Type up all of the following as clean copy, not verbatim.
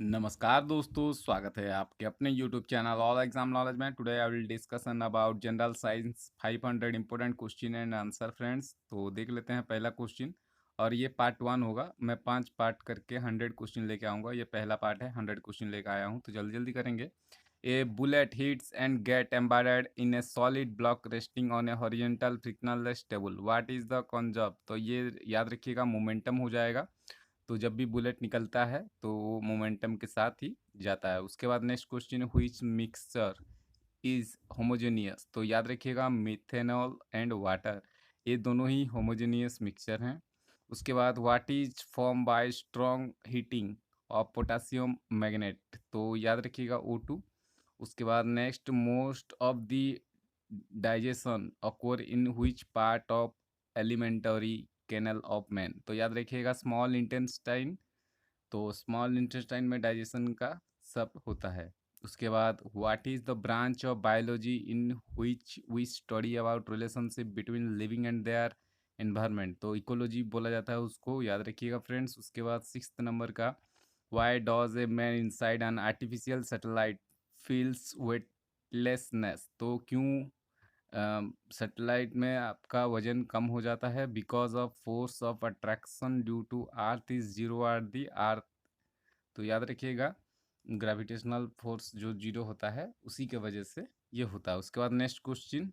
नमस्कार दोस्तों, स्वागत है आपके अपने YouTube channel all exam knowledge में। Today I will discussion about general science 500 important question and answer friends. तो देख लेते हैं पहला क्वेश्चन, और ये पार्ट 1 होगा। मैं 5 पार्ट करके 100 क्वेश्चन लेके आऊँगा। ये पहला पार्ट है, 100 क्वेश्चन लेके आया हूँ, तो जल्दी जल्दी करेंगे। A bullet hits and get embedded in a solid block resting on a horizontal frictionless table, what is the concept. तो ये याद रखिएगा, मोमेंटम हो जाएगा। तो जब भी बुलेट निकलता है तो वो मोमेंटम के साथ ही जाता है। उसके बाद next question, which mixture is homogeneous. तो याद रखिएगा, मिथेनॉल एंड वाटर, ये दोनों ही होमोजेनियस मिक्सचर हैं। उसके बाद what is form by strong heating of potassium magnet. तो याद रखिएगा O2। उसके बाद next, most of the digestion occur in which part of alimentary canal of man. तो याद रखिएगा, स्मॉल इंटेस्टाइन। तो स्मॉल इंटेस्टाइन में डाइजेशन का सब होता है। उसके बाद what is the branch of biology in which we study about relationship between living and their environment. तो इकोलॉजी बोला जाता है उसको, याद रखिएगा फ्रेंड्स। उसके बाद 6th नंबर का, why does a man inside an artificial satellite feels weightlessness. तो क्यों सैटेलाइट में आपका वजन कम हो जाता है? Because of force of attraction due to earth is zero are the earth. तो याद रखिएगा, ग्रेविटेशनल फोर्स जो जीरो होता है उसी के वजह से ये होता है। उसके बाद next question,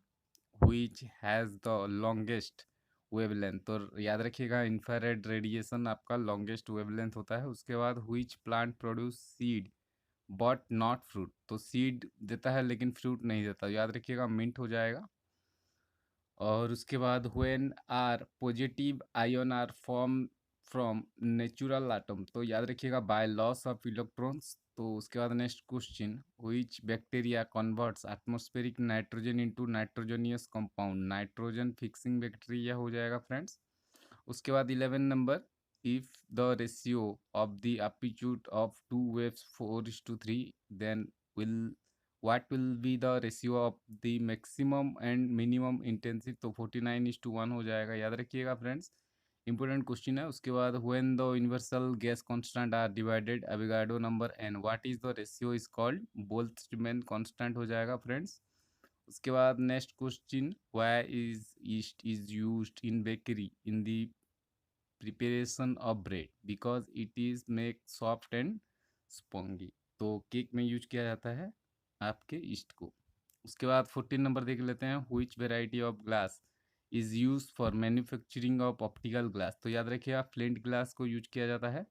which has the longest wavelength. तो याद रखिएगा, इंफ्रारेड रेडिएशन आपका लॉन्गेस्ट वेवलेंथ होता है। उसके बाद which plant produce seed but not fruit. तो सीड देता है लेकिन फ्रूट नहीं देता, याद रखिएगा, मिंट हो जाएगा। और उसके बाद when are positive ion are form from natural atom. तो याद रखिएगा, बाय लॉस ऑफ इलेक्ट्रॉन्स। तो उसके बाद next question, which bacteria converts atmospheric nitrogen into nitrogenous compound. Nitrogen fixing bacteria हो जाएगा फ्रेंड्स। उसके बाद 11 number, if the ratio of the amplitude of two waves 4:3, then will what will be the ratio of the maximum and minimum intensity। तो 49:1 हो जाएगा, याद रखिएगा friends. Important question है। उसके बाद when the universal gas constant are divided Avogadro number N, what is the ratio is called Boltzmann constant हो जाएगा फ्रेंड्स। उसके बाद next question, why is yeast is used in bakery in the preparation of bread, because it is make soft and spongy. तो cake में use किया जाता है आपके ईस्ट को। उसके बाद 14 नंबर देख लेते हैं, which variety of glass is use for manufacturing of optical glass. तो याद रखिएगा, फ्लिंट ग्लास को यूज किया जाता है।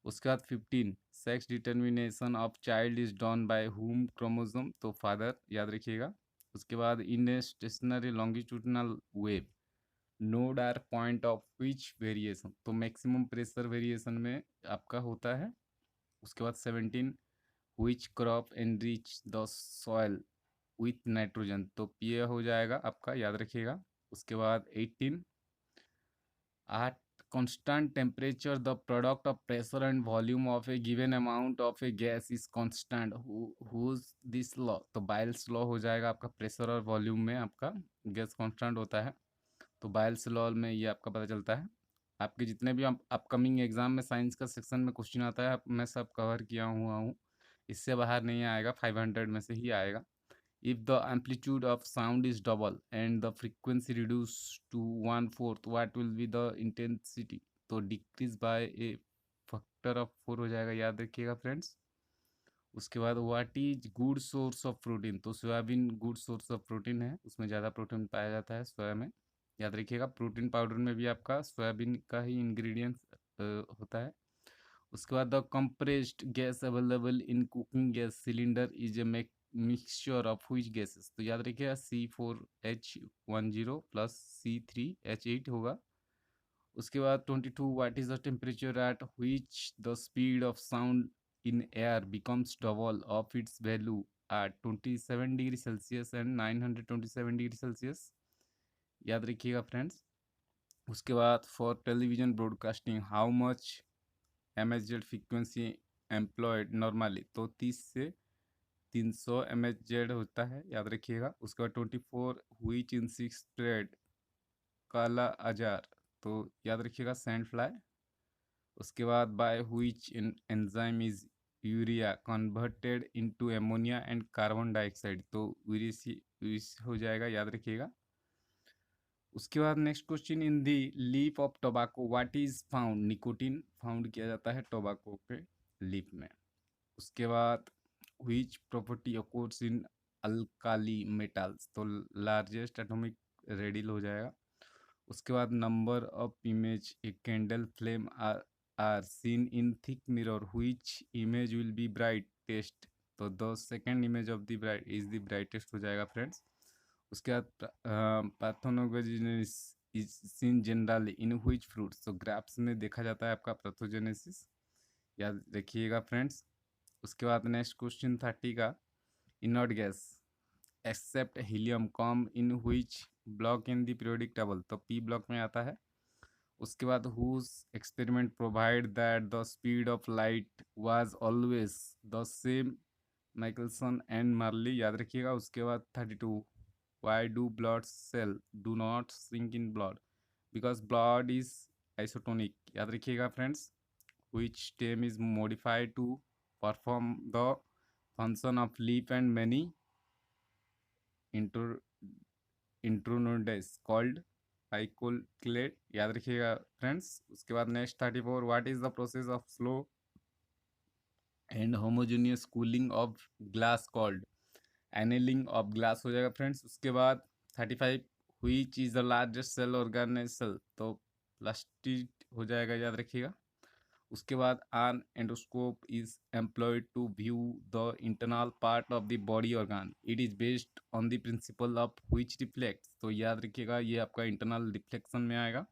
उसके बाद 15, sex determination of child is done by whom chromosome. तो फादर, याद रखिएगा। उसके बाद in a stationary longitudinal wave node are point of which variation. तो मैक्सिमम प्रेशर वेरिएशन में आपका होता है। उसके बाद 17, which crop enrich the soil with nitrogen. तो पीए हो जाएगा आपका, याद रखिएगा। उसके बाद 18, at constant temperature the product of pressure and volume of a given amount of a gas is constant, whose this law। तो बायल्स लॉ हो जाएगा आपका, प्रेशर और वॉल्यूम में आपका गैस कांस्टेंट होता है। तो बायल्स लॉ में ये आपका पता चलता है। आपके जितने भी अपकमिंग एग्जाम में साइंस का सेक्शन में क्वेश्चन आता है, मैं सब कवर किया हुआ हूँ। इससे बाहर नहीं आएगा, 500 में से ही आएगा। If the amplitude of sound is double and the frequency reduced to 1/4, what will be the intensity। तो decrease by a factor of 4 हो जाएगा, याद रखिएगा फ्रेंड्स। उसके बाद what is good source of protein. तो soybean good source of protein है, उसमें ज़्यादा प्रोटीन पाया जाता है सोया में, याद रखिएगा। प्रोटीन पाउडर में भी आपका सोयाबीन का ही इंग्रेडिएंट्स होता है। उसके बाद the compressed gas available in cooking gas cylinder is a mixture of which gases. तो याद रखिएगा, C4H10 प्लस C3H8 होगा। उसके बाद 22, what is the temperature at which the speed of sound in air becomes double of its value at 27 degree Celsius and 927 degree Celsius, याद रखिएगा friends. उसके बाद for television broadcasting how much MHz frequency employed normally. तो 30 से 300 MHz होता है, याद रखिएगा। उसके बाद 24, व्हिच इंसेक्ट स्प्रेड काला अजार। तो याद रखिएगा, सैंड फ्लाई। उसके बाद by which enzyme is urea converted into ammonia and carbon dioxide, तो यूरिस हो जाएगा, याद रखिएगा। उसके बाद next question, in the leaf of tobacco what is found, nicotine found किया जाता है टोबैको के लीफ में। उसके बाद which property occurs in alkali metals, तो लार्जेस्ट एटॉमिक रेडियल हो जाएगा। उसके बाद number of image a candle flame are seen in thick mirror which image will be brightest, तो the second image of the bright is the brightest हो जाएगा friends. उसके बाद parthenogenesis is seen generally in which fruits, तो grapes में देखा जाता है आपका पैथोजेनेसिस, याद रखिएगा फ्रेंड्स। उसके बाद नेक्स्ट क्वेश्चन 30 का, inert gas except helium come in which block in the periodic table, तो पी ब्लॉक में आता है। उसके बाद whose experiment provide that the speed of light was always the same, Michelson and Morley, याद रखिएगा। उसके बाद 32, why do blood cell do not sink in blood, because blood is isotonic, याद रखिएगा friends. which stem is modified to perform the function of leaf and many intronodes called picoculate, याद रखिएगा friends. उसके बाद next 34, what is the process of slow and homogeneous cooling of glass called, annealing of glass हो जाएगा friends. उसके बाद 35, which is the largest cell organisation, तो plastid हो जाएगा, याद रखिएगा। उसके बाद an endoscope is employed to view the internal part of the body organ, it is based on the principle of which reflects, तो याद रखिएगा ये आपका इंटरनल रिफ्लेक्शन में आएगा।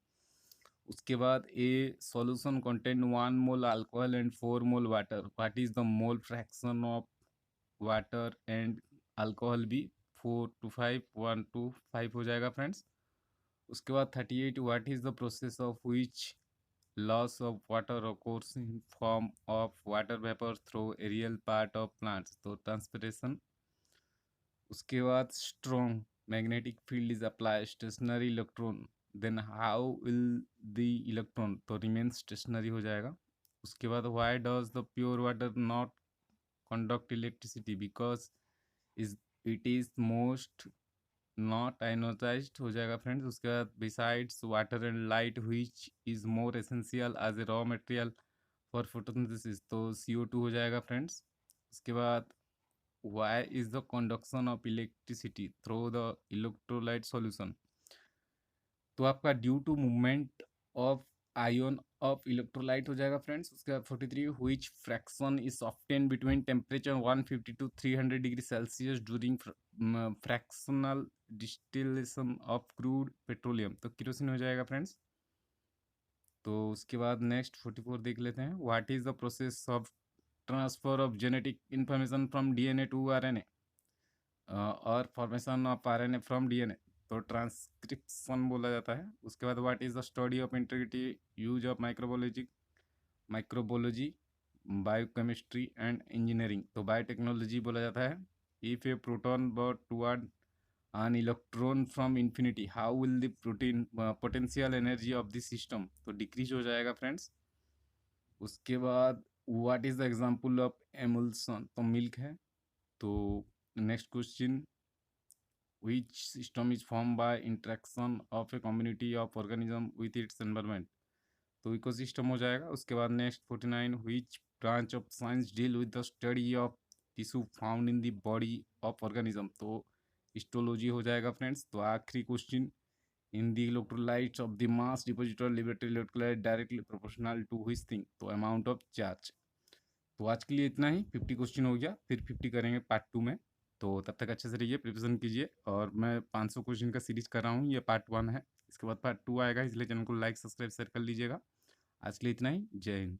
उसके बाद ए solution contain 1 mole alcohol and 4 mole water, what is the mole fraction of water and alcohol भी 4 to 5, 1 to 5 हो जाएगा फ्रेंड्स। उसके बाद 38, what is the process of which loss of water occurs in form of water vapor through aerial part of plants, तो transpiration। उसके बाद strong magnetic field is applied stationary electron, then how will the electron, तो remain stationary हो जाएगा। उसके बाद why does the pure water not conduct electricity, because is it is most not ionized हो जाएगा फ्रेंड्स। उसके बाद besides water and light which is more essential as a raw material for photosynthesis, तो CO2 हो जाएगा friends. उसके बाद why is the conduction of electricity through the electrolyte solution, तो आपका due to movement of ion of electrolyte हो जाएगा friends. उसके बाद 43, which fraction is obtain between temperature 150 to 300 degree Celsius during fractional distillation of crude petroleum, तो kerosene हो जाएगा friends. तो उसके बाद नेक्स्ट 44 देख लेते हैं, what is the process of transfer of genetic information from DNA to RNA और formation of RNA from DNA, तो ट्रांसक्रिप्शन बोला जाता है। उसके बाद what is the study of integrity use of microbiology biochemistry and engineering, तो biotechnology बोला जाता है। If a proton but toward an electron from infinity how will the potential energy of the system, तो डिक्रीज हो जाएगा friends. उसके बाद what is the example of emulsion, तो मिल्क है। तो next question, which system is formed by interaction of a community of organism with its environment, तो ecosystem हो जाएगा। उसके बाद next 49, which branch of science deal with the study of tissue found in the body of organism, तो histology हो जाएगा friends. तो आखिरी question, in the electrolytes of the mass depositor liberated electrolyte directly proportional to which thing, तो amount of charge. तो आज के लिए इतना ही, 50 क्वेश्चन हो गया, फिर 50 करेंगे पार्ट 2 में। तो तब तक अच्छे से रहिए, प्रिपरेशन कीजिए। और मैं 500 क्वेश्चन का सीरीज कर रहा हूँ, ये पार्ट 1 है, इसके बाद पार्ट 2 आएगा, इसलिए चैनल को लाइक सब्सक्राइब शेयर कर लीजिएगा। आज के लिए इतना ही, जय हिंद।